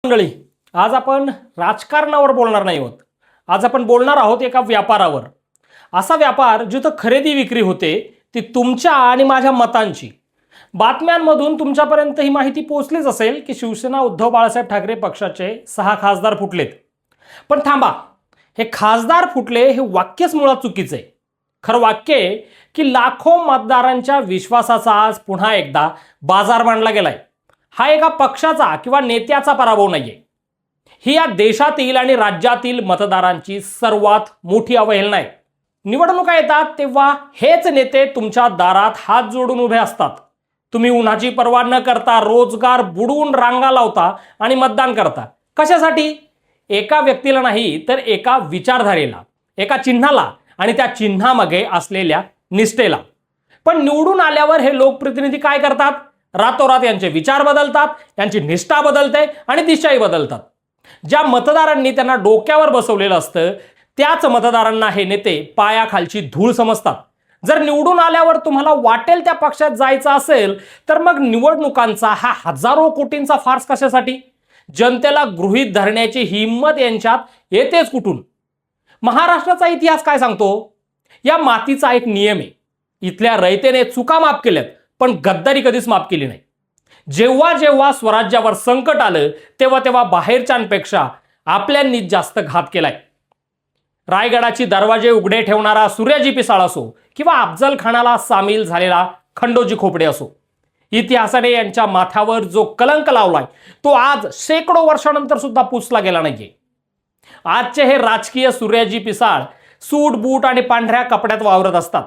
मंडळी, आज आपण राजकारणावर बोलणार नाही आहोत. आज आपण बोलणार आहोत एका व्यापारावर. असा व्यापार जिथं खरेदी विक्री होते ती तुमच्या आणि माझ्या मतांची. बातम्यांमधून तुमच्यापर्यंत ही माहिती पोहोचलीच असेल की शिवसेना उद्धव बाळासाहेब ठाकरे पक्षाचे 6 खासदार फुटलेत. पण थांबा, हे खासदार फुटले हे वाक्यच मुळात चुकीचं आहे. खरं वाक्य आहे की लाखो मतदारांच्या विश्वासाचा आज पुन्हा एकदा बाजार मांडला गेलाय. हा एका पक्षाचा किंवा नेत्याचा पराभव नाहीये. ही या देशातील आणि राज्यातील मतदारांची सर्वात मोठी अवहेलना आहे. निवडणुका येतात तेव्हा हेच नेते तुमच्या दारात हात जोडून उभे असतात. तुम्ही उन्हाची पर्वा न करता रोजगार बुडवून रांगा लावता आणि मतदान करता. कशासाठी? एका व्यक्तीला नाही तर एका विचारधारेला, एका चिन्हाला आणि त्या चिन्हामागे असलेल्या निष्ठेला. पण निवडून आल्यावर हे लोकप्रतिनिधी काय करतात? रातोरात यांचे विचार बदलतात, यांची निष्ठा बदलते आणि दिशाही बदलतात. ज्या मतदारांनी त्यांना डोक्यावर बसवलेलं असतं त्याच मतदारांना हे नेते पायाखालची धूळ समजतात. जर निवडून आल्यावर तुम्हाला वाटेल त्या पक्षात जायचं असेल तर मग निवडणुकांचा हा हजारो कोटींचा फार्स कशासाठी? जनतेला गृहीत धरण्याची हिंमत यांच्यात येतेच कुठून? महाराष्ट्राचा इतिहास काय सांगतो? या मातीचा एक नियम आहे. इथल्या रयतेने चुका माफ केल्यात पण गद्दारी कधीच माफ केली नाही. जेव्हा जेव्हा स्वराज्यावर संकट आलं तेव्हा तेव्हा बाहेरच्यांपेक्षा आपल्यांनीच जास्त घात केलाय. रायगडाची दरवाजे उघडे ठेवणारा सूर्याजी पिसाळ असो किंवा अफजल खानाला सामील झालेला खंडोजी खोपडे असो, इतिहासाने यांच्या माथ्यावर जो कलंक लावलाय तो आज शेकडो वर्षानंतर सुद्धा पुसला गेला नाहीये. आजचे हे राजकीय सूर्याजी पिसाळ सूट बूट आणि पांढऱ्या कपड्यात वावरत असतात.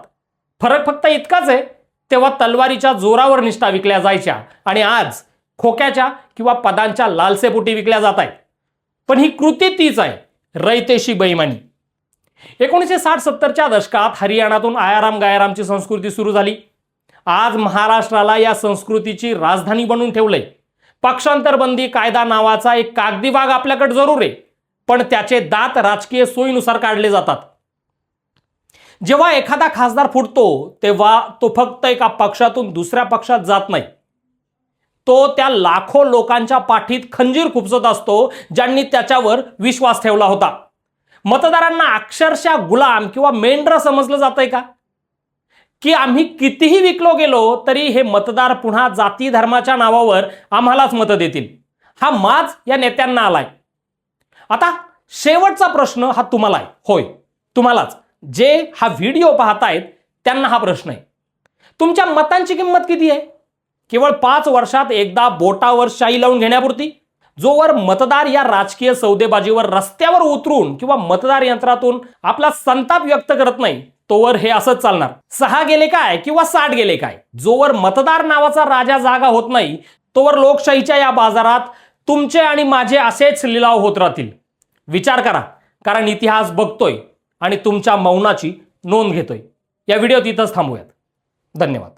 फरक फक्त इतकाच आहे, तेव्हा तलवारीच्या जोरावर निष्ठा विकल्या जायच्या आणि आज खोक्याच्या किंवा पदांच्या लालसेपोटी विकल्या जात आहेत. पण ही कृती तीच आहे, रयतेशी बेईमानी. 1960-70च्या दशकात हरियाणातून आयाराम गायारामची संस्कृती सुरू झाली. आज महाराष्ट्राला या संस्कृतीची राजधानी बनवून ठेवलंय. पक्षांतरबंदी कायदा नावाचा एक कागदी वाघ आपल्याकडे जरूर आहे, पण त्याचे दात राजकीय सोयीनुसार काढले जातात. जेव्हा एखादा खासदार फुटतो तेव्हा तो फक्त एका पक्षातून दुसऱ्या पक्षात जात नाही. तो त्या लाखो लोकांच्या पाठीत खंजीर खुपसत असतो ज्यांनी त्याच्यावर विश्वास ठेवला होता. मतदारांना अक्षरशः गुलाम किंवा मेंढर समजलं जातंय का? की आम्ही कितीही विकलो गेलो तरी हे मतदार पुन्हा जाती धर्माच्या नावावर आम्हालाच मतं देतील, हा माज या नेत्यांना आलाय. आता शेवटचा प्रश्न हा तुम्हाला आहे. होय, तुम्हालाच. जे हा व्हिडिओ पाहतायत त्यांना हा प्रश्न आहे. तुमच्या मतांची किंमत किती आहे? केवळ 5 वर्षात एकदा बोटावर शाई लावून घेण्यापुरती? जोवर मतदार या राजकीय सौदेबाजीवर रस्त्यावर उतरून किंवा मतदार यंत्रातून आपला संताप व्यक्त करत नाही तोवर हे असंच चालणार. 6 गेले काय किंवा 60 गेले काय, जोवर मतदार नावाचा राजा जागा होत नाही तोवर लोकशाहीच्या या बाजारात तुमचे आणि माझे असेच लिलाव होत राहतील. विचार करा, कारण इतिहास बघतोय आणि तुमच्या मौनाची नोंद घेतोय. या व्हिडिओत इथंच थांबूयात. धन्यवाद.